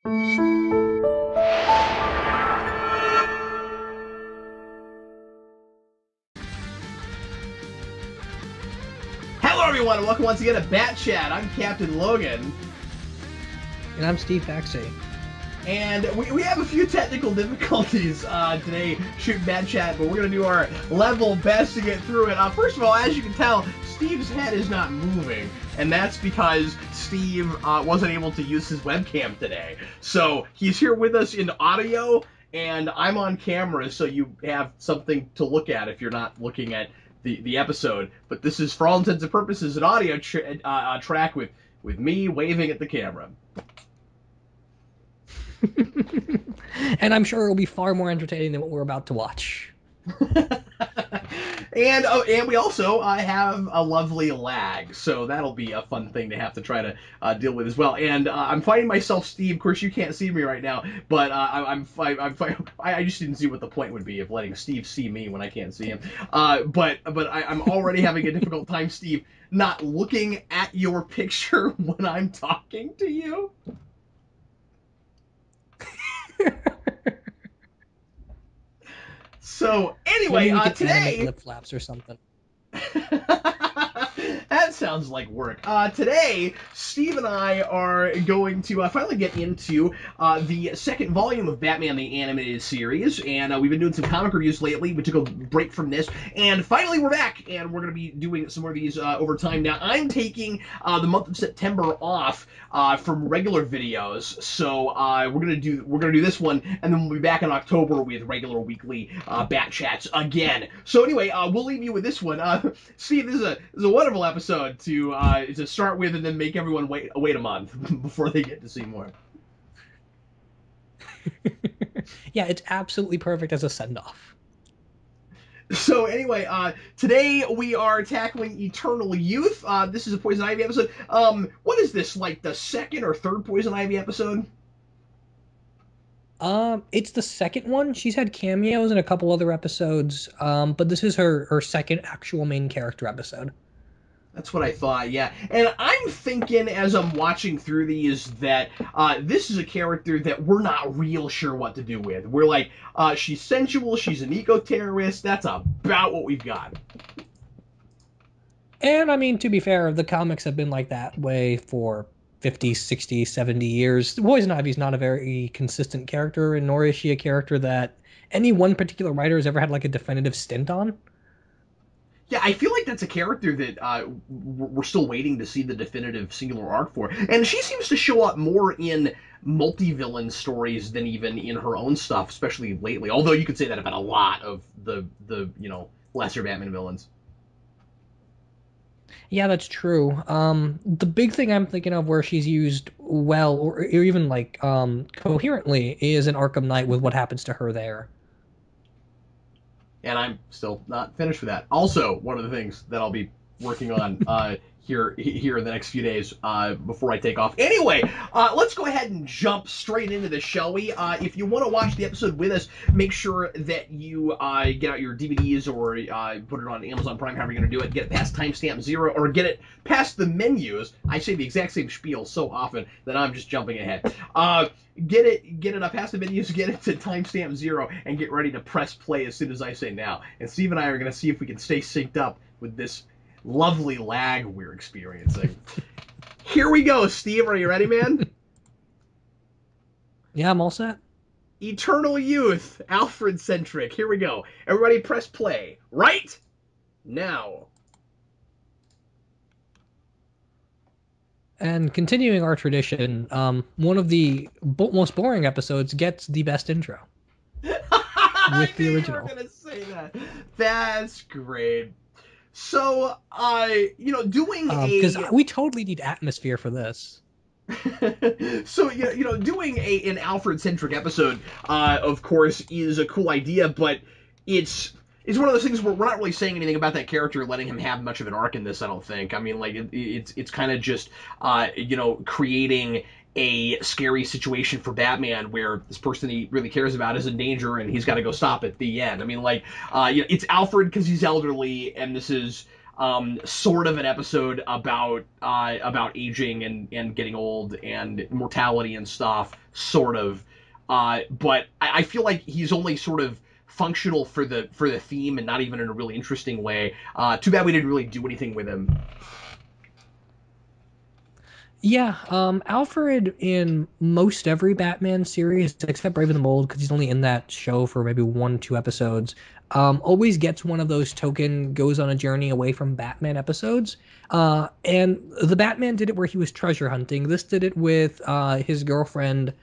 Hello everyone, and welcome once again to Bat Chat. I'm Captain Logan. And I'm Steve Baxey. And we have a few technical difficulties today shooting Bat Chat, but we're going to do our level best to get through it. First of all, as you can tell, Steve's head is not moving, and that's because Steve wasn't able to use his webcam today. So he's here with us in audio, and I'm on camera, so you have something to look at if you're not looking at the episode. But this is, for all intents and purposes, an audio track with me waving at the camera. And I'm sure it'll be far more entertaining than what we're about to watch. And we also have a lovely lag, so that'll be a fun thing to have to try to deal with as well. And I'm finding myself, Steve. Of course, you can't see me right now, but I just didn't see what the point would be of letting Steve see me when I can't see him. But I'm already having a difficult time, Steve, not looking at your picture when I'm talking to you. So anyway, today lip flaps or something. That sounds like work. Today, Steve and I are going to finally get into the second volume of Batman the Animated Series, and we've been doing some comic reviews lately. We took a break from this, and finally we're back, and we're going to be doing some more of these over time. Now, I'm taking the month of September off from regular videos, so we're gonna do this one, and then we'll be back in October with regular weekly Bat Chats again. So anyway, we'll leave you with this one. Steve, this is a wonderful episode to start with, and then make everyone wait a month before they get to see more. Yeah, it's absolutely perfect as a send-off. So anyway, today we are tackling Eternal Youth. This is a Poison Ivy episode. What is this, like the second or third Poison Ivy episode? It's the second one. She's had cameos in a couple other episodes, but this is her second actual main character episode. That's what I thought, yeah. And I'm thinking, as I'm watching through these, that this is a character that we're not real sure what to do with. We're like, she's sensual, she's an eco-terrorist, that's about what we've got. And, I mean, to be fair, the comics have been like that way for 50, 60, 70 years. Poison Ivy's not a very consistent character, and nor is she a character that any one particular writer has ever had, like, a definitive stint on. Yeah, I feel like that's a character that we're still waiting to see the definitive singular arc for. And she seems to show up more in multi-villain stories than even in her own stuff, especially lately. Although you could say that about a lot of the lesser Batman villains. Yeah, that's true. The big thing I'm thinking of where she's used well, or even like coherently, is in Arkham Knight with what happens to her there. And I'm still not finished with that. Also, one of the things that I'll be working on here in the next few days before I take off. Anyway, let's go ahead and jump straight into this, shall we? If you want to watch the episode with us, make sure that you get out your DVDs or put it on Amazon Prime, however you're going to do it. Get it past timestamp 0 or get it past the menus. I say the exact same spiel so often that I'm just jumping ahead. Get it up past the menus, get it to timestamp 0, and get ready to press play as soon as I say now. And Steve and I are going to see if we can stay synced up with this lovely lag we're experiencing. Here we go, Steve. Are you ready, man? Yeah, I'm all set. Eternal Youth, Alfred-centric. Here we go. Everybody press play. Right now. And continuing our tradition, one of the most boring episodes gets the best intro. With the original. You were going to say that. That's great. So, doing because we totally need atmosphere for this. So, doing an Alfred-centric episode, of course, is a cool idea, but it's one of those things where we're not really saying anything about that character, letting him have much of an arc in this, I don't think. I mean, like, it's kind of just, creating a scary situation for Batman where this person he really cares about is in danger and he's got to go stop it at the end. I mean, like, it's Alfred because he's elderly, and this is sort of an episode about aging and getting old and mortality and stuff. sort of. But I feel like he's only sort of functional for the theme and not even in a really interesting way. Too bad we didn't really do anything with him. Yeah, Alfred in most every Batman series, except Brave and the Bold, because he's only in that show for maybe 1, 2 episodes, always gets one of those token goes on a journey away from Batman episodes. And the Batman did it where he was treasure hunting. This did it with his girlfriend,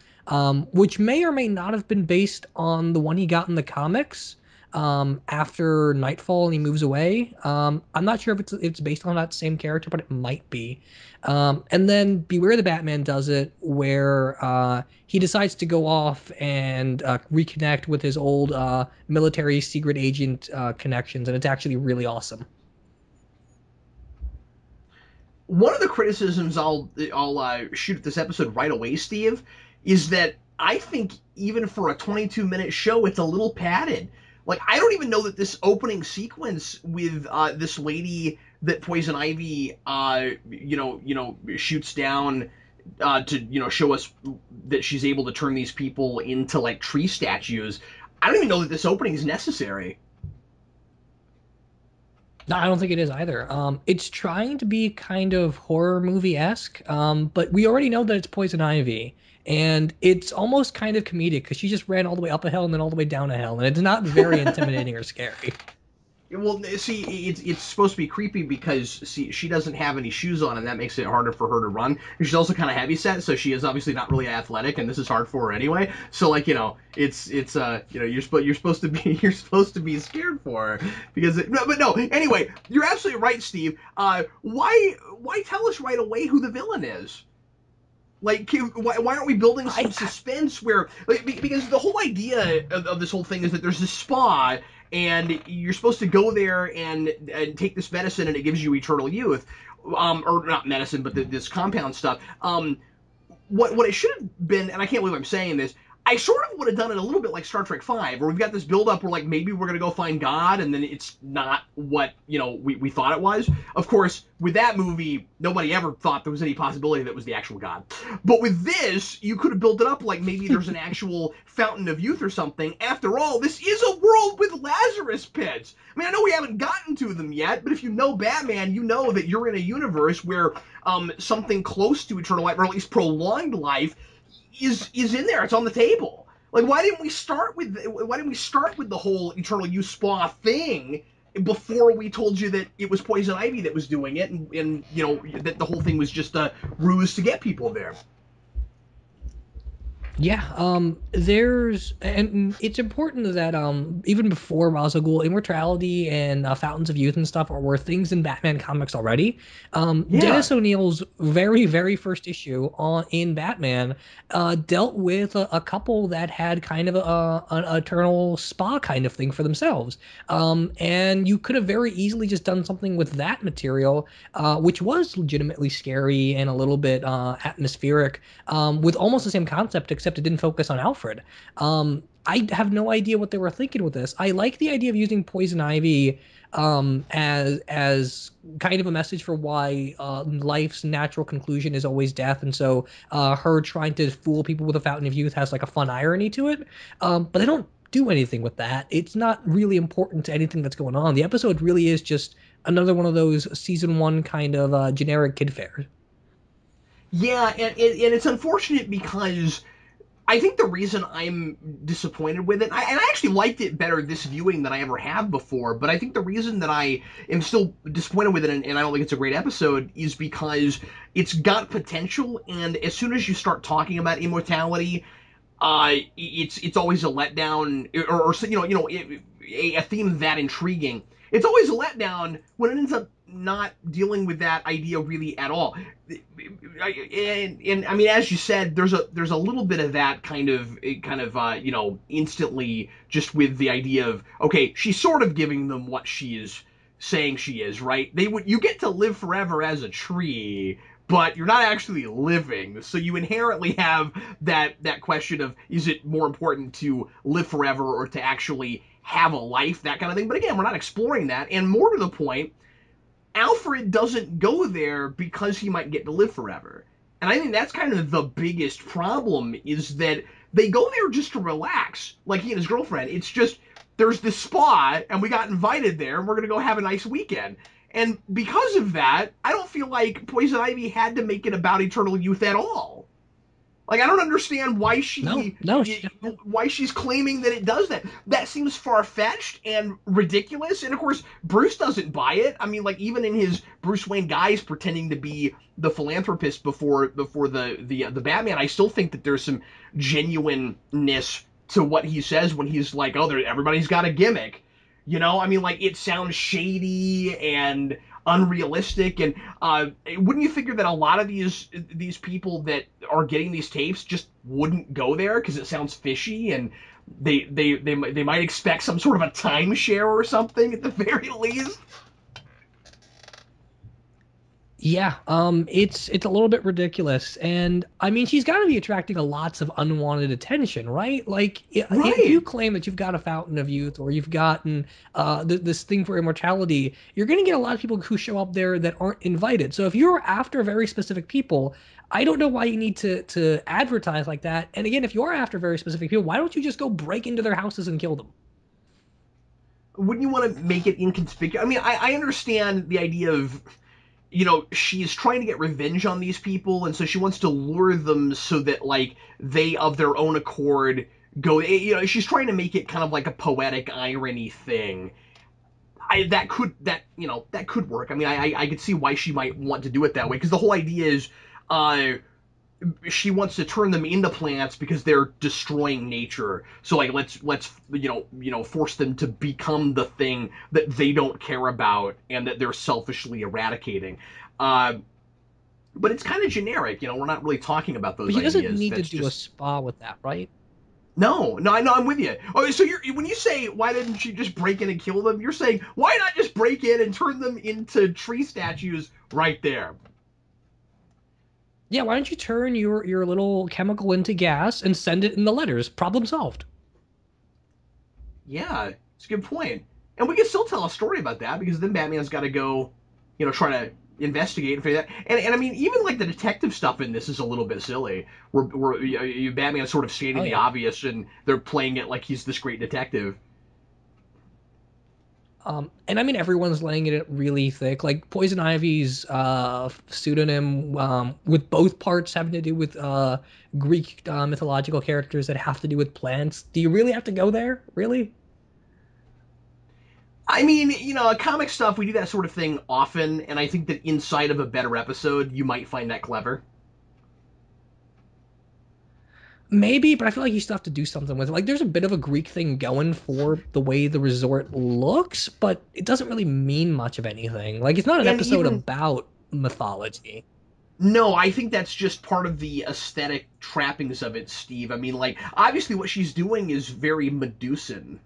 which may or may not have been based on the one he got in the comics. After Nightfall and he moves away. I'm not sure if it's based on that same character, but it might be. And then Beware the Batman does it where he decides to go off and reconnect with his old military secret agent connections, and it's actually really awesome. One of the criticisms I'll shoot at this episode right away, Steve, is that I think even for a 22-minute show, it's a little padded. Like, I don't even know that this opening sequence with this lady that Poison Ivy, shoots down to, show us that she's able to turn these people into, like, tree statues. I don't even know that this opening is necessary. No, I don't think it is either. It's trying to be kind of horror movie-esque, but we already know that it's Poison Ivy, and it's almost kind of comedic because she just ran all the way up a hill and then all the way down a hill, and it's not very intimidating or scary. Well, see, it's supposed to be creepy because see she doesn't have any shoes on, and that makes it harder for her to run. And she's also kind of heavy set, so she is obviously not really athletic, and this is hard for her anyway. So like it's you're supposed to be scared for her because but no, anyway, you're absolutely right, Steve. Why tell us right away who the villain is? Like, why aren't we building some suspense where, like, because the whole idea of this whole thing is that there's this spa and you're supposed to go there and take this medicine and it gives you eternal youth, or not medicine, but this compound stuff. What it should have been, and I can't believe I'm saying this, I sort of would have done it a little bit like Star Trek V, where we've got this build up where like maybe we're gonna go find God, and then it's not what we thought it was. Of course, with that movie, nobody ever thought there was any possibility that it was the actual God. But with this, you could have built it up like maybe there's an actual fountain of youth or something. After all, this is a world with Lazarus pits. I mean, I know we haven't gotten to them yet, but if you know Batman, you know that you're in a universe where something close to eternal life, or at least prolonged life, is in there. It's on the table. Like, why didn't we start with the whole eternal youth spa thing before we told you that it was Poison Ivy that was doing it, and that the whole thing was just a ruse to get people there? Yeah, and it's important that even before Ra's al Ghul, Immortality and Fountains of Youth and stuff were things in Batman comics already. Yeah. Dennis O'Neil's very, very first issue in Batman dealt with a couple that had kind of an eternal spa kind of thing for themselves. And you could have very easily just done something with that material, which was legitimately scary and a little bit atmospheric, with almost the same concept, except it didn't focus on Alfred. I have no idea what they were thinking with this. I like the idea of using Poison Ivy as kind of a message for why life's natural conclusion is always death, and so her trying to fool people with a fountain of youth has like a fun irony to it. But they don't do anything with that. It's not really important to anything that's going on. The episode really is just another one of those season one kind of generic kid fare. Yeah, and it's unfortunate because I think the reason I'm disappointed with it, and I actually liked it better this viewing than I ever have before, but I think the reason that I am still disappointed with it, and I don't think it's a great episode, is because it's got potential, and as soon as you start talking about immortality, it's always a letdown, or a theme that intriguing. It's always a letdown when it ends up not dealing with that idea really at all. And I mean, as you said, there's a little bit of that kind of instantly, just with the idea of, okay, she's sort of giving them what she is saying she is, right? You get to live forever as a tree, but you're not actually living. So you inherently have that question of, is it more important to live forever or to actually have a life, that kind of thing. But again, we're not exploring that. And more to the point, Alfred doesn't go there because he might get to live forever. And I think that's kind of the biggest problem is that they go there just to relax, like he and his girlfriend. It's just there's this spa and we got invited there and we're gonna go have a nice weekend. And because of that, I don't feel like Poison Ivy had to make it about eternal youth at all. Like I don't understand why why she's claiming that it does that. That seems far fetched and ridiculous. And of course, Bruce doesn't buy it. I mean, like even in his Bruce Wayne guise pretending to be the philanthropist before the Batman, I still think that there's some genuineness to what he says when he's like, "Oh, everybody's got a gimmick." You know, I mean, like it sounds shady and unrealistic, and wouldn't you figure that a lot of these people that are getting these tapes just wouldn't go there because it sounds fishy, and they might expect some sort of a timeshare or something at the very least? Yeah, it's a little bit ridiculous, and I mean she's got to be attracting lots of unwanted attention, right? Like if you Right. claim that you've got a fountain of youth or you've gotten this thing for immortality, you're going to get a lot of people who show up there that aren't invited. So if you're after very specific people, I don't know why you need to advertise like that. And again, if you're after very specific people, why don't you just go break into their houses and kill them? Wouldn't you want to make it inconspicuous? I mean, I understand the idea of, she's trying to get revenge on these people, and so she wants to lure them so that, like, they, of their own accord, go. She's trying to make it kind of like a poetic irony thing. That could work. I mean, I could see why she might want to do it that way, because the whole idea is, uh, she wants to turn them into plants because they're destroying nature. So like let's force them to become the thing that they don't care about and that they're selfishly eradicating. Uh, but it's kind of generic. We're not really talking about But those he doesn't ideas. need to That's do a just spa with that, right? no, no. I know. I'm with you. Oh, so when you say why didn't she just break in and kill them? You're saying why not just break in and turn them into tree statues right there? Yeah, why don't you turn your little chemical into gas and send it in the letters? Problem solved. Yeah, it's a good point. And we can still tell a story about that because then Batman's got to go, try to investigate and figure that. And I mean, even like the detective stuff in this is a little bit silly. Where Batman's sort of stating Oh the yeah. obvious, and they're playing it like he's this great detective. And I mean everyone's laying it really thick. Like Poison Ivy's pseudonym, with both parts having to do with Greek mythological characters that have to do with plants. Do you really have to go there? Really? I mean, comic stuff, we do that sort of thing often, and I think that inside of a better episode, you might find that clever. Maybe, but I feel like you still have to do something with it. Like there's a bit of a Greek thing going for the way the resort looks, but it doesn't really mean much of anything. Like it's not an And episode even about mythology. no, I think that's just part of the aesthetic trappings of it, Steve. I mean, like, obviously what she's doing is very Medusan.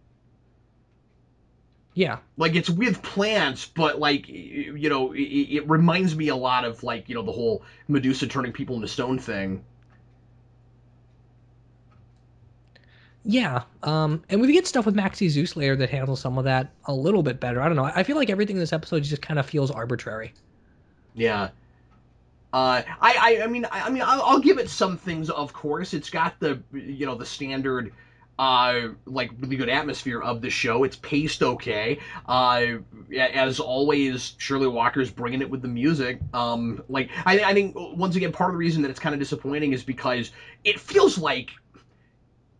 Yeah. Like, it's with plants, but, like, it reminds me a lot of, like, the whole Medusa turning people into stone thing. Yeah, and we get stuff with Maxie Zeus later that handles some of that a little bit better. I don't know. I feel like everything in this episode just kind of feels arbitrary. Yeah. I mean, I'll give it some things. Of course, it's got the standard, like really good atmosphere of the show. It's paced okay. As always, Shirley Walker's bringing it with the music. Like I think once again, part of the reason that it's kind of disappointing is because it feels like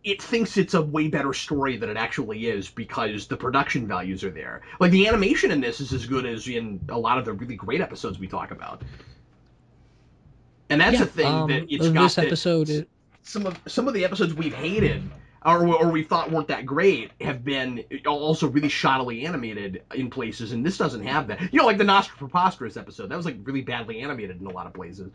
it thinks it's a way better story than it actually is because the production values are there. Like the animation in this is as good as in a lot of the really great episodes we talk about. And that's Yeah, a thing that it's this got that episode, some of the episodes we've hated or we thought weren't that great have been also really shoddily animated in places, and this doesn't have that. Like the Nostra Preposterous episode, that was like really badly animated in a lot of places.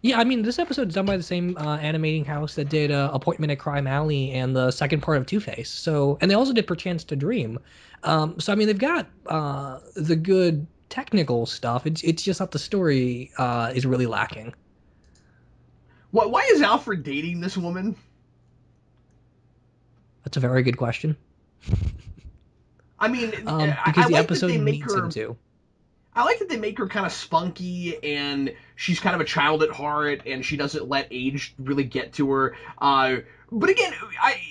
yeah, I mean, this episode is done by the same animating house that did Appointment at Crime Alley and the second part of Two Face. So, and they also did Perchance to Dream. So I mean, they've got the good technical stuff. It's just that the story is really lacking. Why is Alfred dating this woman? That's a very good question. I mean, I Because the like that they episode make needs him her. to. I like that they make her kind of spunky, and she's kind of a child at heart, and she doesn't let age really get to her. But again,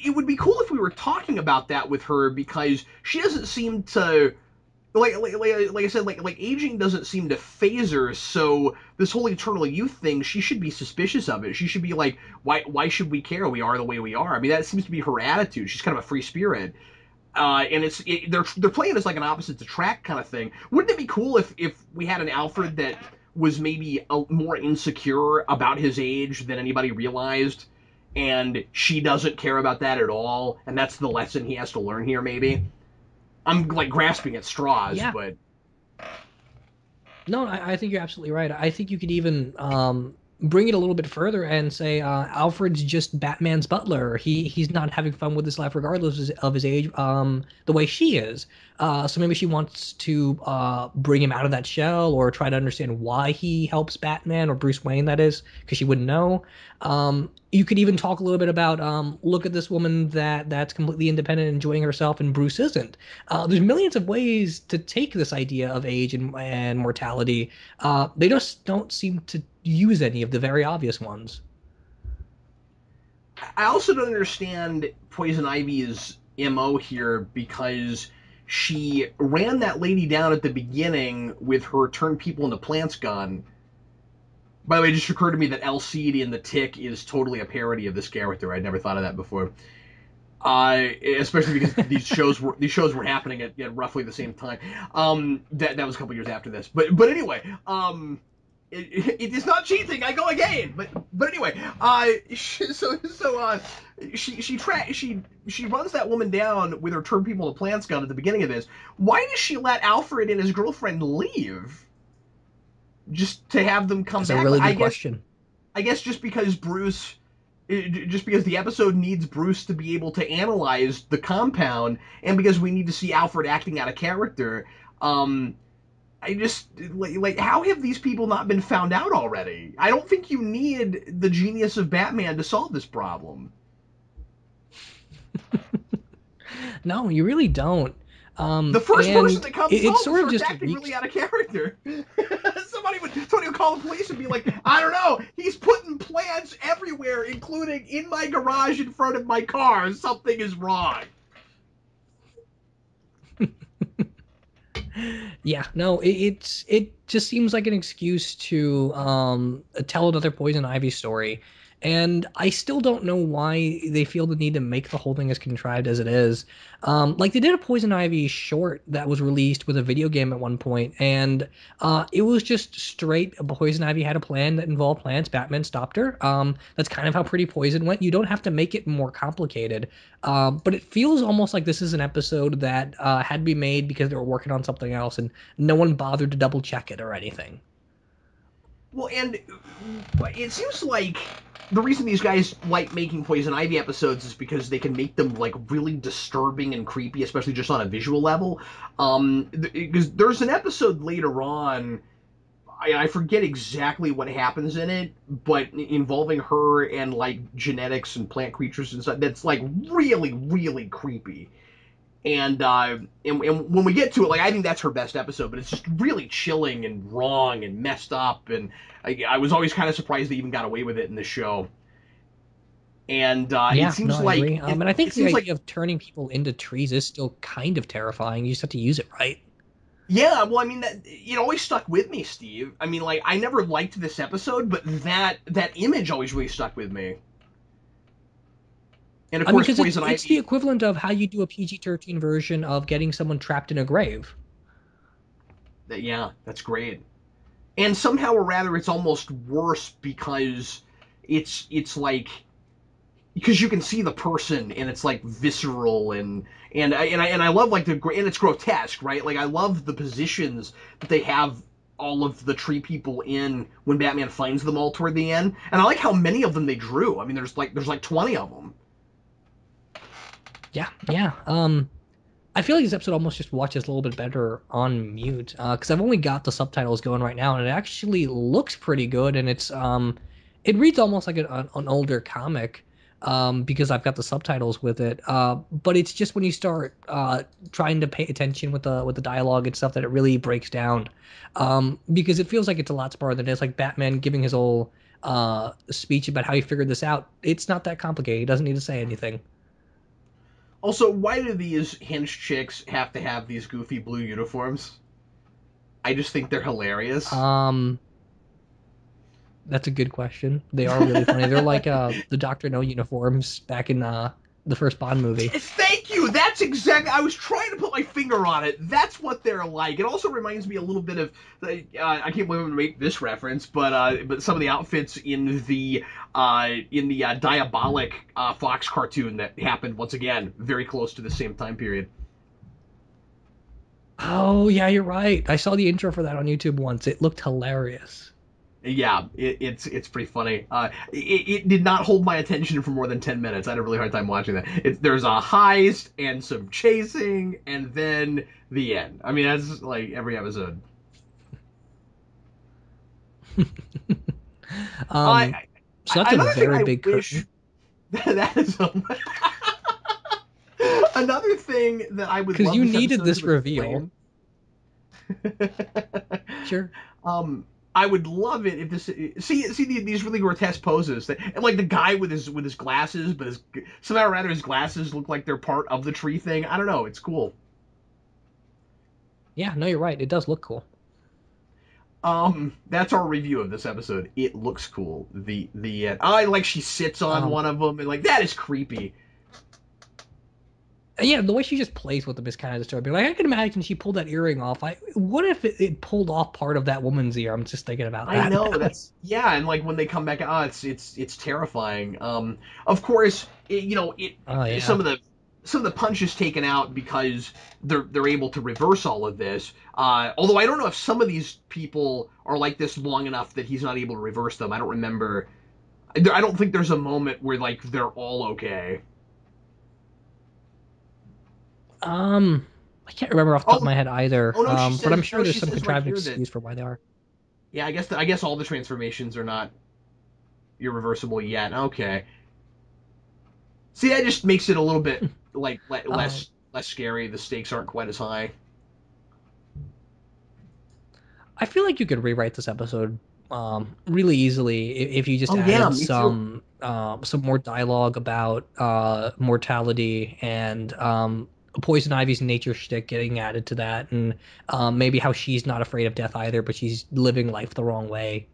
it would be cool if we were talking about that with her, because she doesn't seem to like I said, like aging doesn't seem to phase her. So this whole eternal youth thing, she should be suspicious of it. She should be like, why should we care? We are the way we are. I mean, that seems to be her attitude. She's kind of a free spirit. And they're playing as like an opposites attract kind of thing. Wouldn't it be cool if we had an Alfred that was maybe more insecure about his age than anybody realized, and she doesn't care about that at all, and that's the lesson he has to learn here, maybe? I'm like grasping at straws, Yeah. but No, I think you're absolutely right. I think you could even bring it a little bit further and say Alfred's just Batman's butler. He's not having fun with his life regardless of his age, the way she is. So maybe she wants to bring him out of that shell, or try to understand why he helps Batman, or Bruce Wayne, that is, because she wouldn't know. You could even talk a little bit about look at this woman that's completely independent, enjoying herself, and Bruce isn't. There's millions of ways to take this idea of age and mortality. They just don't seem to use any of the very obvious ones. I also don't understand Poison Ivy's MO here, because she ran that lady down at the beginning with her turn people into plants gun. By the way, it just occurred to me that Alcide in The Tick is totally a parody of this character. I'd never thought of that before. Especially because these shows were happening at roughly the same time. That was a couple years after this. But anyway, it is not cheating. I go again. But anyway, she runs that woman down with her turn people to plants gun at the beginning of this. Why does she let Alfred and his girlfriend leave? Just to have them come That's a back? really good question. I guess just because the episode needs Bruce to be able to analyze the compound, and because we need to see Alfred acting out of character. I just like how have these people not been found out already? I don't think you need the genius of Batman to solve this problem. No, you really don't. The first And person that comes home it's sort of starts just acting really out of character. somebody would call the police and be like, I don't know, he's putting plants everywhere, including in my garage in front of my car. Something is wrong. Yeah, no, it just seems like an excuse to tell another Poison Ivy story, and I still don't know why they feel the need to make the whole thing as contrived as it is. Like they did a Poison Ivy short that was released with a video game at one point, and it was just straight. Poison Ivy had a plan that involved plants. Batman stopped her. That's kind of how Pretty Poison went. You don't have to make it more complicated. But it feels almost like this is an episode that had to be made because they were working on something else, and no one bothered to double check it or anything. Well, and it seems like the reason these guys like making Poison Ivy episodes is because they can make them like really disturbing and creepy, especially just on a visual level. Because there's an episode later on, I forget exactly what happens in it, but involving her and like genetics and plant creatures and stuff. That's like really, really creepy. And when we get to it, like I think that's her best episode, but it's just really chilling and wrong and messed up, and I was always kind of surprised they even got away with it in the show. And Yeah, no, I agree. And I think it the seems like idea of turning people into trees is still kind of terrifying. You just have to use it right. yeah, well, I mean that it always stuck with me, Steve. I mean, like I never liked this episode, but that image always really stuck with me. And of I mean, course, because Poison it's the Ivy. equivalent of how you do a PG-13 version of getting someone trapped in a grave. Yeah, that's great. And somehow or rather, it's almost worse because it's like because you can see the person and it's like visceral and I love like and it's grotesque, right? Like I love the positions that they have all of the tree people in when Batman finds them all toward the end, and I like how many of them they drew. I mean, there's like 20 of them. Yeah, yeah. I feel like this episode almost just watches a little bit better on mute because I've only got the subtitles going right now, and it actually looks pretty good, and it reads almost like an older comic. because I've got the subtitles with it. But it's just when you start trying to pay attention with the dialogue and stuff that it really breaks down. Because it feels like it's a lot smarter than it is. Like Batman giving his whole speech about how he figured this out. It's not that complicated. He doesn't need to say anything. Also, why do these hench chicks have to have these goofy blue uniforms? I just think they're hilarious. That's a good question. They are really funny. They're like the Doctor No uniforms back in the first Bond movie. Thank you. That's exactly. I was trying to put my finger on it. That's what they're like. It also reminds me a little bit of. I can't believe I'm going to make this reference, but some of the outfits in the Diabolic Fox cartoon that happened once again very close to the same time period. Oh yeah, you're right. I saw the intro for that on YouTube once. It looked hilarious. Yeah, it's pretty funny. It did not hold my attention for more than 10 minutes. I had a really hard time watching that. There's a heist and some chasing, and then the end. I mean, that's like every episode. So that's a Another thing very I big wish that is another thing that I would because love you this needed episode this to reveal. explain. Sure. I would love it if this see these really grotesque poses that, and like the guy with his glasses, but somehow or other his glasses look like they're part of the tree thing. I don't know. It's cool. Yeah, no, you're right. It does look cool. That's our review of this episode. It looks cool. I like she sits on one of them and like that is creepy. Yeah, the way she just plays with them is kind of disturbing. Like I can imagine she pulled that earring off. What if it pulled off part of that woman's ear? I'm just thinking about that. I know that's yeah, and like when they come back, it's terrifying. Of course, some of the punches taken out because they're able to reverse all of this. Although I don't know if some of these people are like this long enough that he's not able to reverse them. I don't remember. I don't think there's a moment where like they're all okay. I can't remember off the top of my head either. Oh no, But I'm sure there's she some says right contrived here excuse for why they are. Yeah, I guess all the transformations are not irreversible yet. Okay. See, that just makes it a little bit like less scary. The stakes aren't quite as high. I feel like you could rewrite this episode really easily if you just Oh yeah, added me too. some more dialogue about mortality and Poison Ivy's nature shtick getting added to that, and maybe how she's not afraid of death either, but she's living life the wrong way.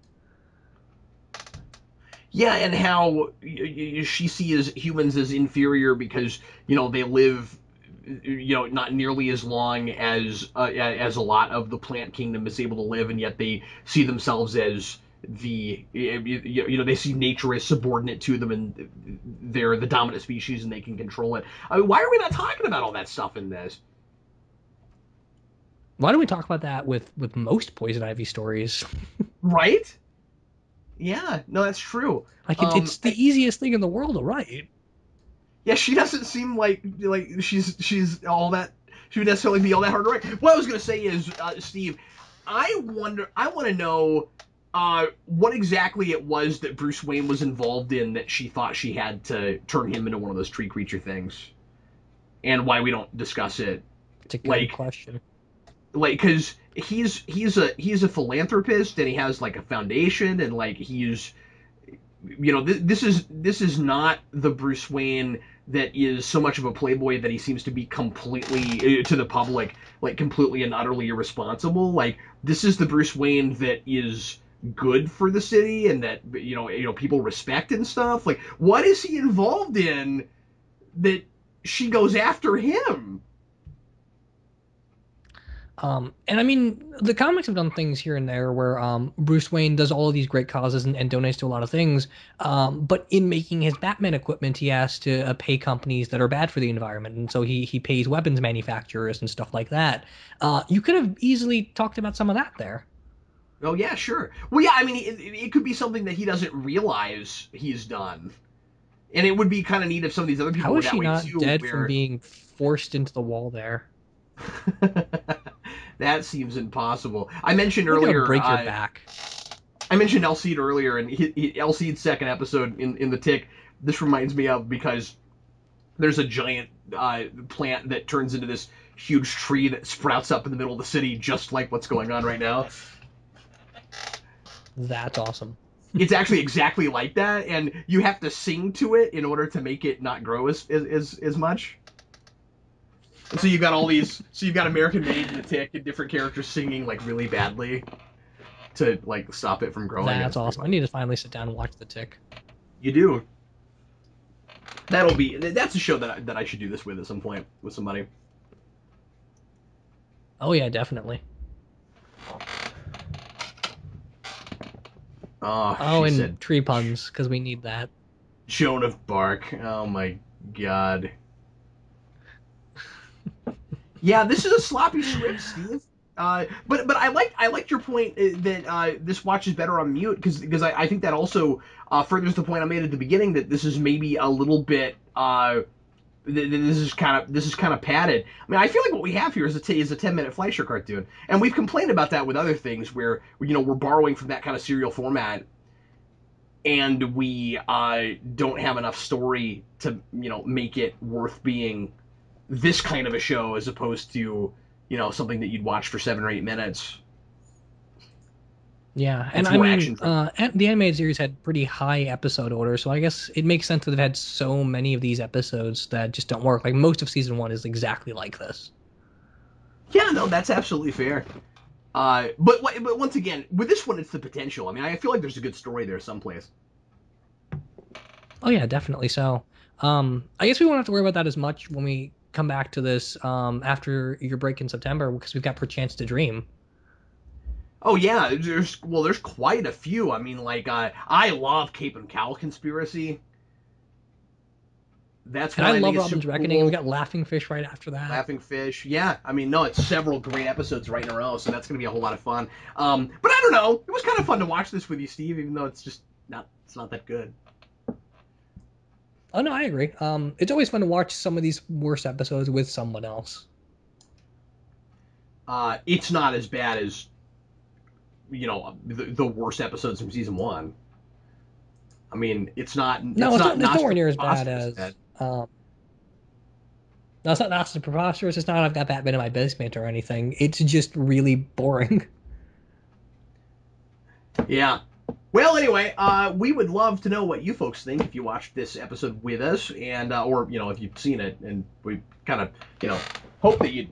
Yeah, and how she sees humans as inferior because they live not nearly as long as a lot of the plant kingdom is able to live, and yet they see themselves as they see nature as subordinate to them, and they're the dominant species and they can control it. I mean, why are we not talking about all that stuff in this? Why don't we talk about that with most Poison Ivy stories? Right? Yeah, no, that's true. Like it's the easiest thing in the world to write. Yeah, she doesn't seem like she's all that. She would necessarily be all that hard to write. What I was gonna say is, Steve, I want to know what exactly it was that Bruce Wayne was involved in that she thought she had to turn him into one of those tree creature things, and why we don't discuss it. It's a good question. Because he's a philanthropist and he has like a foundation and like he's this is not the Bruce Wayne that is so much of a playboy that he seems to be completely to the public like completely and utterly irresponsible. Like this is the Bruce Wayne that is good for the city and that people respect and stuff. Like what is he involved in that she goes after him? And I mean, the comics have done things here and there where Bruce Wayne does all of these great causes and donates to a lot of things. But in making his Batman equipment, he has to pay companies that are bad for the environment. And so he pays weapons manufacturers and stuff like that. You could have easily talked about some of that there. Oh, yeah, sure. Well, yeah, I mean, it could be something that he doesn't realize he's done. And it would be kind of neat if some of these other people How were is that she way not too. dead from being forced into the wall there? That seems impossible. I mentioned You're earlier. gonna break your back. I mentioned Elseed earlier, and Elseed's second episode in the Tick this reminds me of, because there's a giant plant that turns into this huge tree that sprouts up in the middle of the city, just like what's going on right now. That's awesome. It's actually exactly like that, and you have to sing to it in order to make it not grow as much. And so you've got American Made and the Tick and different characters singing like really badly to like stop it from growing. That's awesome. I need to finally sit down and watch The Tick. You do. That's a show that I should do this with at some point with somebody. Oh yeah, definitely. Oh, and said tree puns, because we need that. Joan of Bark. Oh my god. Yeah, this is a sloppy script, Steve. But I liked your point that this watches better on mute, because I think that also furthers the point I made at the beginning, that this is maybe a little bit this is kind of padded. I mean, I feel like what we have here is a 10-minute Fleischer cartoon, and we've complained about that with other things where we're borrowing from that kind of serial format, and we don't have enough story to make it worth being this kind of a show, as opposed to something that you'd watch for 7 or 8 minutes. Yeah, and I mean, the animated series had pretty high episode order, so I guess it makes sense that they've had so many of these episodes that just don't work. Like, most of season 1 is exactly like this. Yeah, no, that's absolutely fair. But once again, with this one, it's the potential. I mean, I feel like there's a good story there someplace. Oh yeah, definitely so. I guess we won't have to worry about that as much when we come back to this after your break in September, because we've got Perchance to Dream. Oh yeah, there's quite a few. I mean, like I love Cape and Cowl Conspiracy. That's and I love Robin's Reckoning. Cool. And we got Laughing Fish right after that. Laughing Fish, yeah. I mean, no, it's several great episodes right in a row, so that's gonna be a whole lot of fun. But I don't know, it was kind of fun to watch this with you, Steve, even though it's not that good. Oh no, I agree. It's always fun to watch some of these worst episodes with someone else. It's not as bad as the worst episodes from season 1. I mean, it's not. No, it's nowhere near as bad as. No, it's not Nostra Preposterous. It's not I've got Batman in my basement or anything. It's just really boring. Yeah. Well, anyway, we would love to know what you folks think if you watched this episode with us, and or if you've seen it, and we kind of hope that you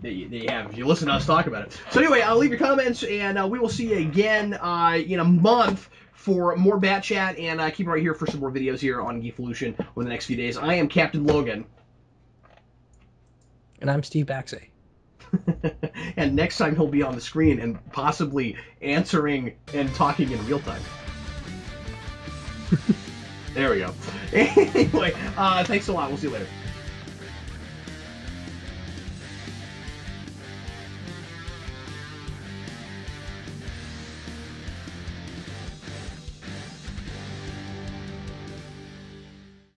have if you listen to us talk about it. So anyway, leave your comments, and we will see you again in a month for more Bat Chat, and keep right here for some more videos here on Geekvolution over the next few days. I am Captain Logan. And I'm Steve Baxey. And next time he'll be on the screen and possibly answering and talking in real time. There we go. Anyway, thanks a lot. We'll see you later.